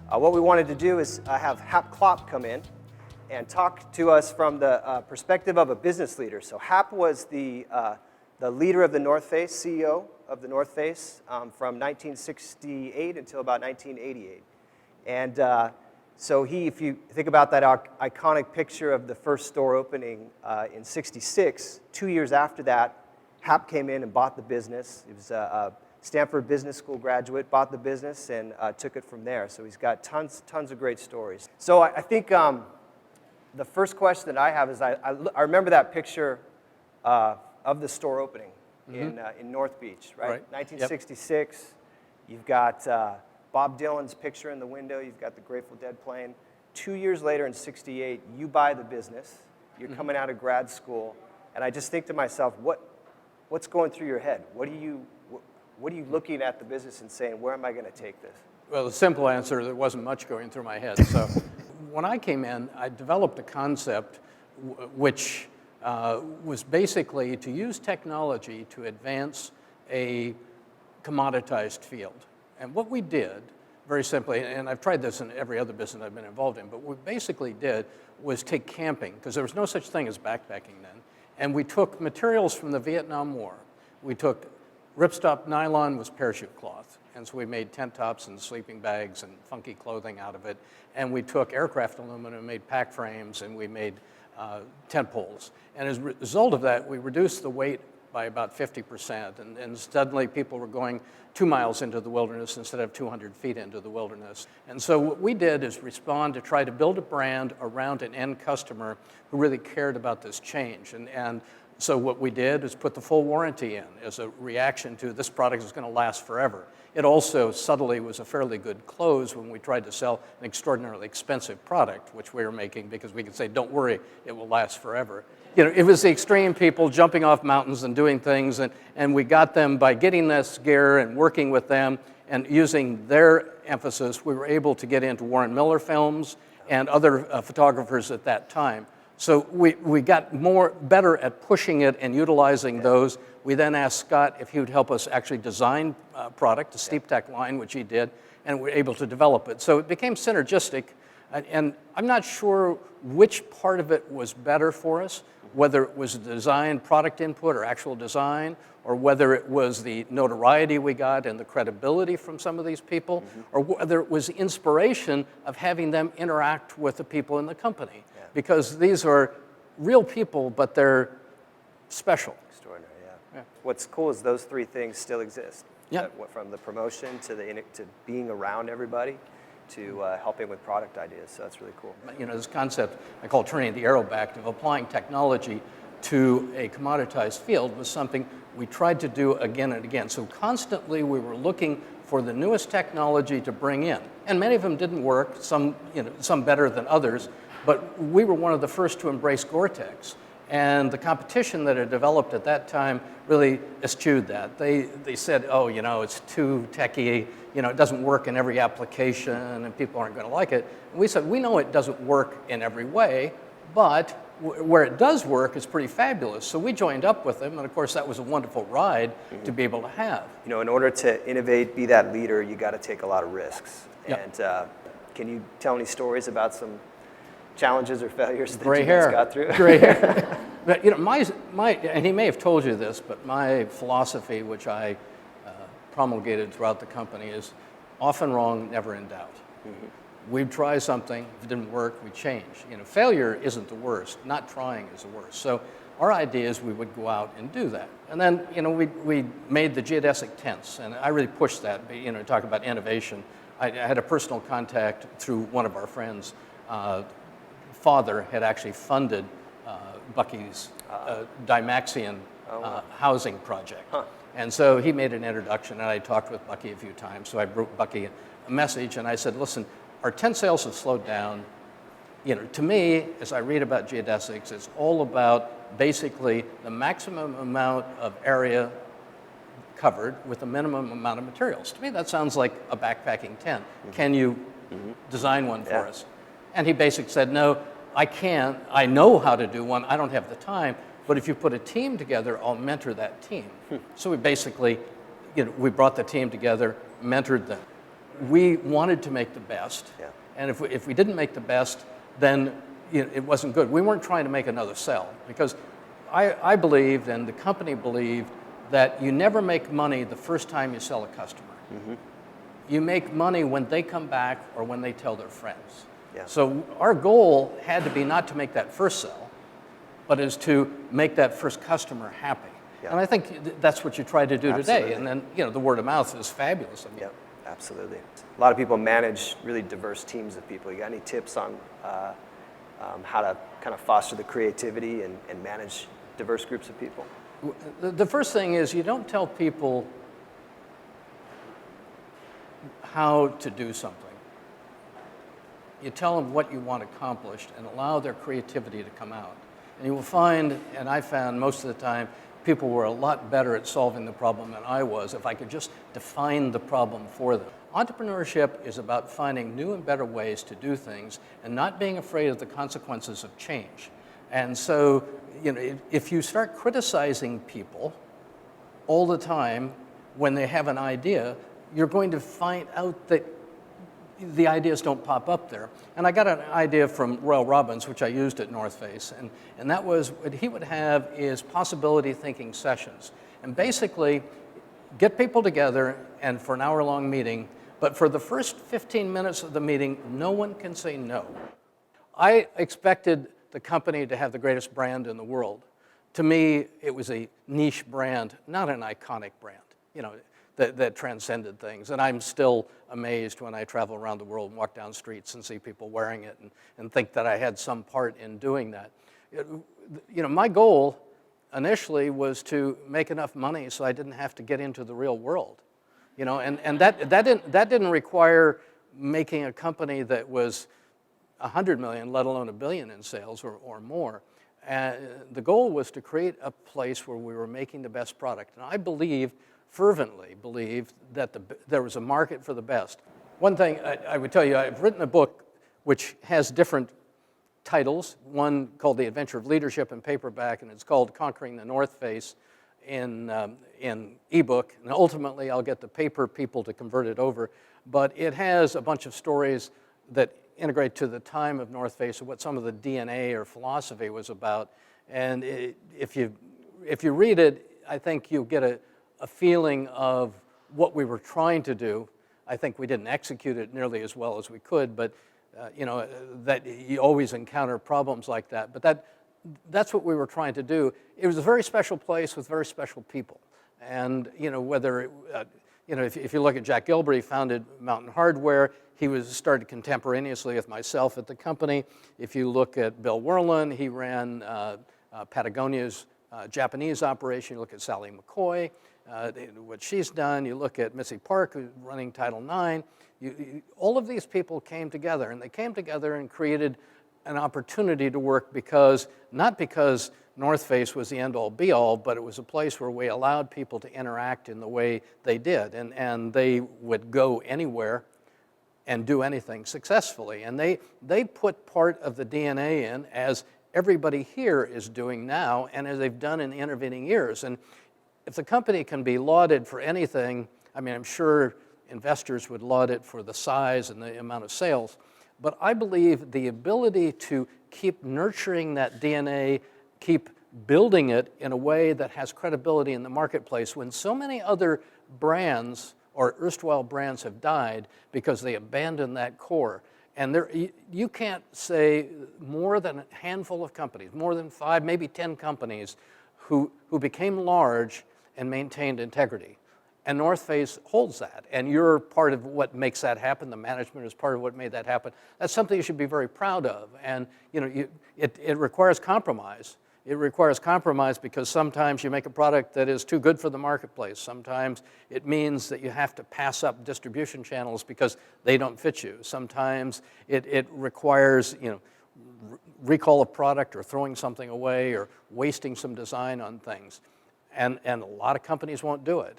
What we wanted to do is have Hap Klopp come in and talk to us from the perspective of a business leader. So Hap was the leader of the North Face, CEO of the North Face from 1968 until about 1988. And so if you think about that iconic picture of the first store opening in '66, 2 years after that, Hap came in and bought the business. He was a Stanford Business School graduate, bought the business, and took it from there. So he's got tons of great stories. So I think the first question that I have is I remember that picture of the store opening in North Beach, right? 1966. Yep. You've got Bob Dylan's picture in the window. You've got the Grateful Dead playing. 2 years later in '68, you buy the business. You're coming out of grad school, and I just think to myself, what's going through your head? What are you looking at the business and saying, where am I going to take this? Well, the simple answer, there wasn't much going through my head. So when I came in, I developed a concept which was basically to use technology to advance a commoditized field. And what we did, very simply, and I've tried this in every other business I've been involved in, but what we basically did was take camping, because there was no such thing as backpacking then, and we took materials from the Vietnam War. We took ripstop nylon was parachute cloth, and so we made tent tops and sleeping bags and funky clothing out of it. And we took aircraft aluminum and made pack frames, and we made tent poles. And as a result of that, we reduced the weight by about 50%, and suddenly people were going 2 miles into the wilderness instead of 200 feet into the wilderness. And so what we did is respond to try to build a brand around an end customer who really cared about this change. And so what we did is put the full warranty in as a reaction to this product is going to last forever. It also subtly was a fairly good close when we tried to sell an extraordinarily expensive product, which we were making because we could say, don't worry, it will last forever. You know, it was the extreme people jumping off mountains and doing things, and we got them by getting this gear and working with them and using their emphasis. We were able to get into Warren Miller films and other photographers at that time. So we got better at pushing it and utilizing those. We then asked Scott if he would help us actually design a product, a steep tech line, which he did, and we were able to develop it. So it became synergistic, and I'm not sure which part of it was better for us, whether it was design, product input, or actual design, or whether it was the notoriety we got and the credibility from some of these people, or whether it was the inspiration of having them interact with the people in the company. Because these are real people, but they're special. Extraordinary, yeah. What's cool is those three things still exist. Yeah. From the promotion to being around everybody to helping with product ideas. So that's really cool. You know, this concept I call turning the arrow back, of applying technology to a commoditized field was something we tried to do again and again. So constantly we were looking for the newest technology to bring in. And many of them didn't work, some better than others. But we were one of the first to embrace Gore-Tex. And the competition that had developed at that time really eschewed that. They said, oh, you know, it's too techy, you know, it doesn't work in every application and people aren't going to like it. And we said, we know it doesn't work in every way, but where it does work is pretty fabulous. So we joined up with them, and of course that was a wonderful ride to be able to have. You know, in order to innovate, be that leader, you got to take a lot of risks. Yep. And can you tell any stories about some challenges or failures that Gray you hair. guys got through? Gray hair. But you know, my, and he may have told you this, but my philosophy, which I promulgated throughout the company, is often wrong, never in doubt. We'd try something, if it didn't work, we change. You know, failure isn't the worst, not trying is the worst. So our idea is we would go out and do that. And then, you know, we made the geodesic tents, and I really pushed that, you know, talk about innovation. I had a personal contact through one of our friends. Father had actually funded Bucky's Dymaxion housing project. And so he made an introduction, and I talked with Bucky a few times. So I wrote Bucky a message, and I said, listen, our tent sales have slowed down. You know, to me, as I read about geodesics, it's all about basically the maximum amount of area covered with the minimum amount of materials. To me, that sounds like a backpacking tent. Can you design one for us? And he basically said, no, I can't. I know how to do one. I don't have the time. But if you put a team together, I'll mentor that team. So we basically, you know, we brought the team together, mentored them. we wanted to make the best. Yeah. And if we didn't make the best, then it wasn't good. We weren't trying to make another sell, because I believed, and the company believed, that you never make money the first time you sell a customer. Mm-hmm. You make money when they come back or when they tell their friends. Yeah. So our goal had to be not to make that first sell, but is to make that first customer happy. Yeah. And I think that's what you try to do today. And then, the word of mouth is fabulous. I mean, yep, absolutely. A lot of people manage really diverse teams of people. You got any tips on how to kind of foster the creativity and manage diverse groups of people? The first thing is, you don't tell people how to do something. You tell them what you want accomplished and allow their creativity to come out. And you will find, and I found most of the time, people were a lot better at solving the problem than I was if I could just define the problem for them. Entrepreneurship is about finding new and better ways to do things and not being afraid of the consequences of change. And so, if you start criticizing people all the time when they have an idea, you're going to find out that the ideas don't pop up there. And I got an idea from Royal Robbins, which I used at North Face, and that was what he would have is possibility thinking sessions. And basically, get people together and for an hour-long meeting, but for the first 15 minutes of the meeting, no one can say no. I expected the company to have the greatest brand in the world. To me, it was a niche brand, not an iconic brand, that transcended things. And I'm still amazed when I travel around the world and walk down streets and see people wearing it and think that I had some part in doing that. My goal initially was to make enough money so I didn't have to get into the real world. And that didn't require making a company that was 100 million, let alone $1 billion in sales or more. The goal was to create a place where we were making the best product. And I fervently believed that there was a market for the best. One thing I would tell you, I've written a book which has different titles, one called The Adventure of Leadership in paperback, and it's called Conquering the North Face in ebook. And ultimately, I'll get the paper people to convert it over. But it has a bunch of stories that integrate to the time of North Face of what some of the DNA or philosophy was about. And if you read it, I think you'll get a feeling of what we were trying to do. I think we didn't execute it nearly as well as we could, but that you always encounter problems like that. But that's what we were trying to do. It was a very special place with very special people. And whether if you look at Jack Gilbert, he founded Mountain Hardware. He started contemporaneously with myself at the company. If you look at Bill Werlin, he ran Patagonia's Japanese operation. You look at Sally McCoy, what she's done. You look at Missy Park, who's running Title IX. All of these people came together, and they came together and created an opportunity to work not because North Face was the end-all be-all, but it was a place where we allowed people to interact in the way they did, and they would go anywhere and do anything successfully. And they put part of the DNA in, as everybody here is doing now, and as they've done in the intervening years. And if the company can be lauded for anything, I'm sure investors would laud it for the size and the amount of sales, but I believe the ability to keep nurturing that DNA, keep building it in a way that has credibility in the marketplace when so many other brands or erstwhile brands have died because they abandoned that core. And you can't say more than a handful of companies, more than 5, maybe 10 companies who became large and maintained integrity. And North Face holds that, and you're part of what makes that happen. The management is part of what made that happen. That's something you should be very proud of, and it requires compromise. It requires compromise because sometimes you make a product that is too good for the marketplace. Sometimes it means that you have to pass up distribution channels because they don't fit you. Sometimes it requires recall of product or throwing something away or wasting some design on things. And a lot of companies won't do it.